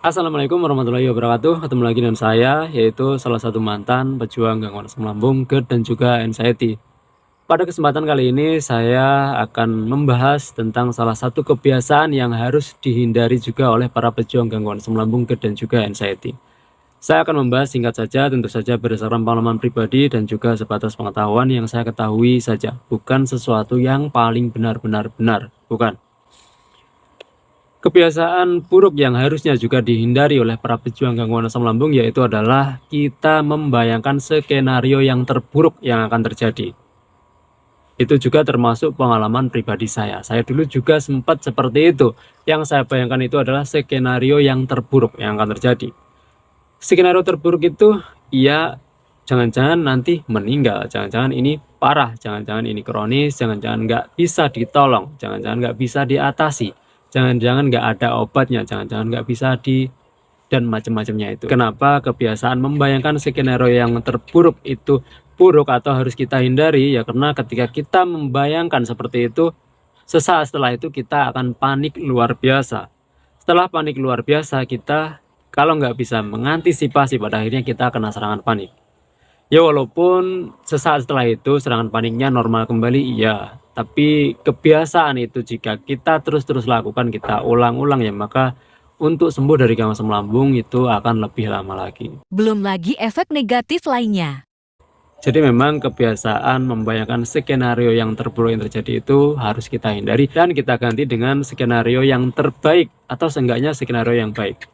Assalamualaikum warahmatullahi wabarakatuh. Ketemu lagi dengan saya, yaitu salah satu mantan pejuang gangguan asam lambung, GERD, dan juga anxiety. Pada kesempatan kali ini, saya akan membahas tentang salah satu kebiasaan yang harus dihindari juga oleh para pejuang gangguan asam lambung, GERD, dan juga anxiety. Saya akan membahas singkat saja, tentu saja berdasarkan pengalaman pribadi dan juga sebatas pengetahuan yang saya ketahui saja. Bukan sesuatu yang paling benar-benar benar, bukan. Kebiasaan buruk yang harusnya juga dihindari oleh para pejuang gangguan asam lambung yaitu adalah kita membayangkan skenario yang terburuk yang akan terjadi. Itu juga termasuk pengalaman pribadi saya. Saya dulu juga sempat seperti itu. Yang saya bayangkan itu adalah skenario yang terburuk yang akan terjadi. Skenario terburuk itu ya jangan-jangan nanti meninggal, jangan-jangan ini parah, jangan-jangan ini kronis, jangan-jangan nggak bisa ditolong, jangan-jangan nggak bisa diatasi. Jangan-jangan nggak ada obatnya, jangan-jangan nggak bisa dan macam-macamnya itu. Kenapa kebiasaan membayangkan skenario yang terburuk itu buruk atau harus kita hindari? Ya karena ketika kita membayangkan seperti itu, sesaat setelah itu kita akan panik luar biasa. Setelah panik luar biasa, kita kalau nggak bisa mengantisipasi, pada akhirnya kita kena serangan panik. Ya walaupun sesaat setelah itu serangan paniknya normal kembali, iya. Tapi kebiasaan itu jika kita terus-terus lakukan, kita ulang-ulang ya, maka untuk sembuh dari gangguan asam lambung itu akan lebih lama lagi. Belum lagi efek negatif lainnya. Jadi memang kebiasaan membayangkan skenario yang terburuk yang terjadi itu harus kita hindari dan kita ganti dengan skenario yang terbaik atau seenggaknya skenario yang baik.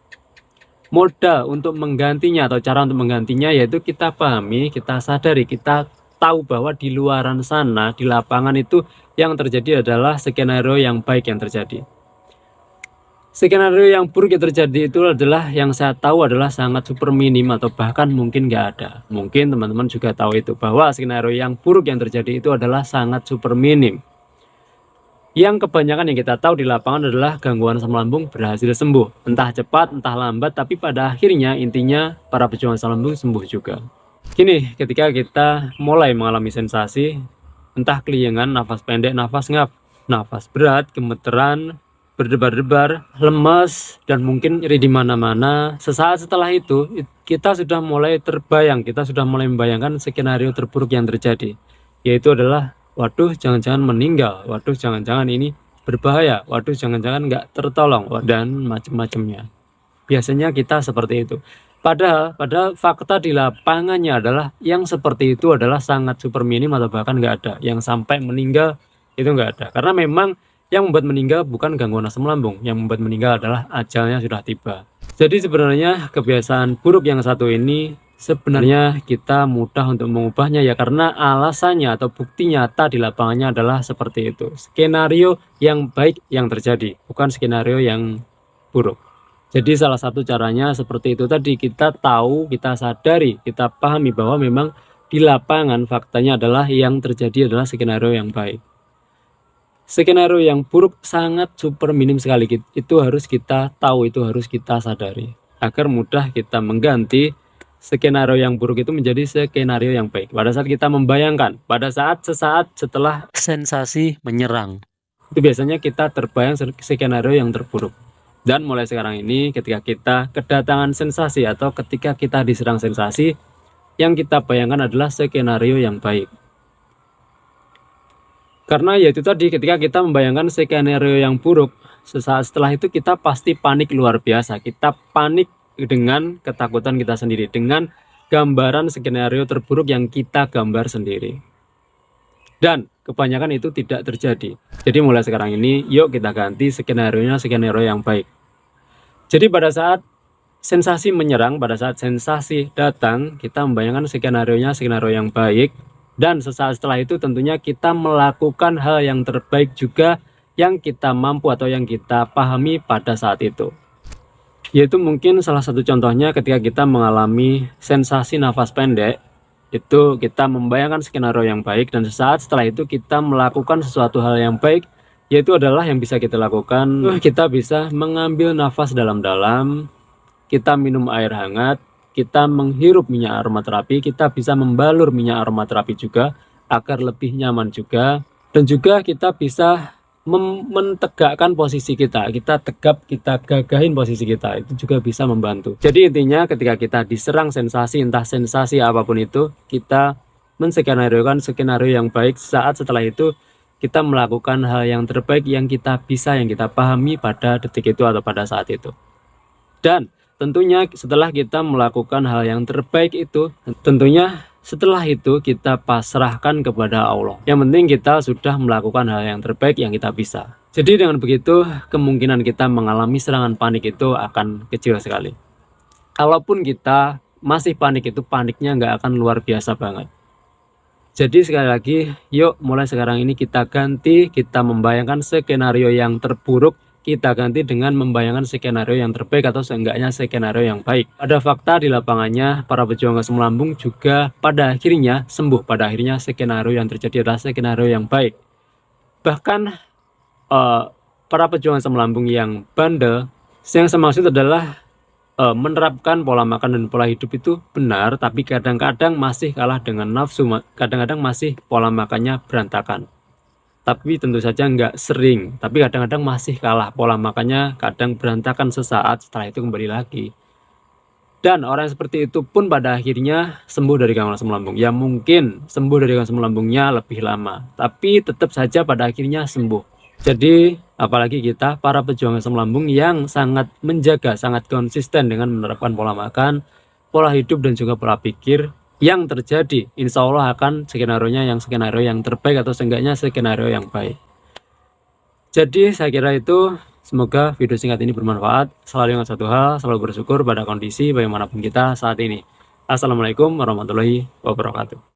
Modal untuk menggantinya atau cara untuk menggantinya yaitu kita pahami, kita sadari, kita tahu bahwa di luaran sana, di lapangan itu yang terjadi adalah skenario yang baik yang terjadi. Skenario yang buruk yang terjadi itu adalah yang saya tahu adalah sangat super minim atau bahkan mungkin nggak ada. Mungkin teman-teman juga tahu itu bahwa skenario yang buruk yang terjadi itu adalah sangat super minim. Yang kebanyakan yang kita tahu di lapangan adalah gangguan asam lambung berhasil sembuh. Entah cepat, entah lambat, tapi pada akhirnya intinya para pejuang asam lambung sembuh juga. Gini, ketika kita mulai mengalami sensasi, entah keliengan, nafas pendek, nafas ngap, nafas berat, gemeteran, berdebar-debar, lemas, dan mungkin nyeri di mana-mana. Sesaat setelah itu, kita sudah mulai terbayang, kita sudah mulai membayangkan skenario terburuk yang terjadi. Yaitu adalah waduh jangan-jangan meninggal, waduh jangan-jangan ini berbahaya, waduh jangan-jangan nggak tertolong, dan macam-macamnya. Biasanya kita seperti itu. Padahal fakta di lapangannya adalah yang seperti itu adalah sangat super minim atau bahkan nggak ada. Yang sampai meninggal itu nggak ada. Karena memang yang membuat meninggal bukan gangguan asam lambung, yang membuat meninggal adalah ajalnya sudah tiba. Jadi sebenarnya kebiasaan buruk yang satu ini sebenarnya kita mudah untuk mengubahnya ya karena alasannya atau bukti nyata di lapangannya adalah seperti itu. Skenario yang baik yang terjadi, bukan skenario yang buruk. Jadi salah satu caranya seperti itu tadi, kita tahu, kita sadari, kita pahami bahwa memang di lapangan faktanya adalah yang terjadi adalah skenario yang baik. Skenario yang buruk sangat super minim sekali, itu harus kita tahu, itu harus kita sadari agar mudah kita mengganti skenario yang buruk itu menjadi skenario yang baik. Pada saat kita membayangkan, pada saat sesaat setelah sensasi menyerang, itu biasanya kita terbayang skenario yang terburuk. Dan mulai sekarang ini ketika kita kedatangan sensasi atau ketika kita diserang sensasi, yang kita bayangkan adalah skenario yang baik. Karena yaitu tadi, ketika kita membayangkan skenario yang buruk, sesaat setelah itu kita pasti panik luar biasa. Kita panik dengan ketakutan kita sendiri, dengan gambaran skenario terburuk yang kita gambar sendiri. Dan kebanyakan itu tidak terjadi. Jadi mulai sekarang ini, yuk kita ganti skenario-nya skenario yang baik. Jadi pada saat sensasi menyerang, pada saat sensasi datang, kita membayangkan skenario-nya skenario yang baik. Dan sesaat setelah itu tentunya kita melakukan hal yang terbaik juga yang kita mampu atau yang kita pahami pada saat itu. Yaitu mungkin salah satu contohnya ketika kita mengalami sensasi nafas pendek, itu kita membayangkan skenario yang baik dan sesaat setelah itu kita melakukan sesuatu hal yang baik, yaitu adalah yang bisa kita lakukan, kita bisa mengambil nafas dalam-dalam, kita minum air hangat, kita menghirup minyak aromaterapi, kita bisa membalur minyak aromaterapi juga agar lebih nyaman juga, dan juga kita bisa mentegakkan posisi kita tegap, kita gagahin posisi kita, itu juga bisa membantu. Jadi intinya ketika kita diserang sensasi, entah sensasi apapun itu, kita menskenariokan skenario yang baik. Saat setelah itu kita melakukan hal yang terbaik yang kita bisa, yang kita pahami pada detik itu atau pada saat itu. Dan tentunya setelah kita melakukan hal yang terbaik itu, tentunya setelah itu kita pasrahkan kepada Allah. Yang penting kita sudah melakukan hal yang terbaik yang kita bisa. Jadi dengan begitu kemungkinan kita mengalami serangan panik itu akan kecil sekali. Kalaupun kita masih panik itu, paniknya nggak akan luar biasa banget. Jadi sekali lagi, yuk mulai sekarang ini kita ganti, kita membayangkan skenario yang terburuk, kita ganti dengan membayangkan skenario yang terbaik atau seenggaknya skenario yang baik. Ada fakta di lapangannya, para pejuang asam lambung juga pada akhirnya sembuh. Pada akhirnya skenario yang terjadi adalah skenario yang baik. Bahkan para pejuang asam lambung yang bandel, yang saya maksud adalah menerapkan pola makan dan pola hidup itu benar, tapi kadang-kadang masih kalah dengan nafsu, kadang-kadang masih pola makannya berantakan. Tapi tentu saja nggak sering, tapi kadang-kadang masih kalah pola makannya, kadang berantakan sesaat, setelah itu kembali lagi. Dan orang seperti itu pun pada akhirnya sembuh dari gangguan asam lambung. Ya mungkin sembuh dari gangguan asam lambungnya lebih lama, tapi tetap saja pada akhirnya sembuh. Jadi apalagi kita para pejuang asam lambung yang sangat menjaga, sangat konsisten dengan menerapkan pola makan, pola hidup dan juga pola pikir, yang terjadi insya Allah akan skenario yang terbaik atau seenggaknya skenario yang baik. Jadi saya kira itu, semoga video singkat ini bermanfaat. Selalu ingat satu hal, selalu bersyukur pada kondisi bagaimanapun kita saat ini. Assalamualaikum warahmatullahi wabarakatuh.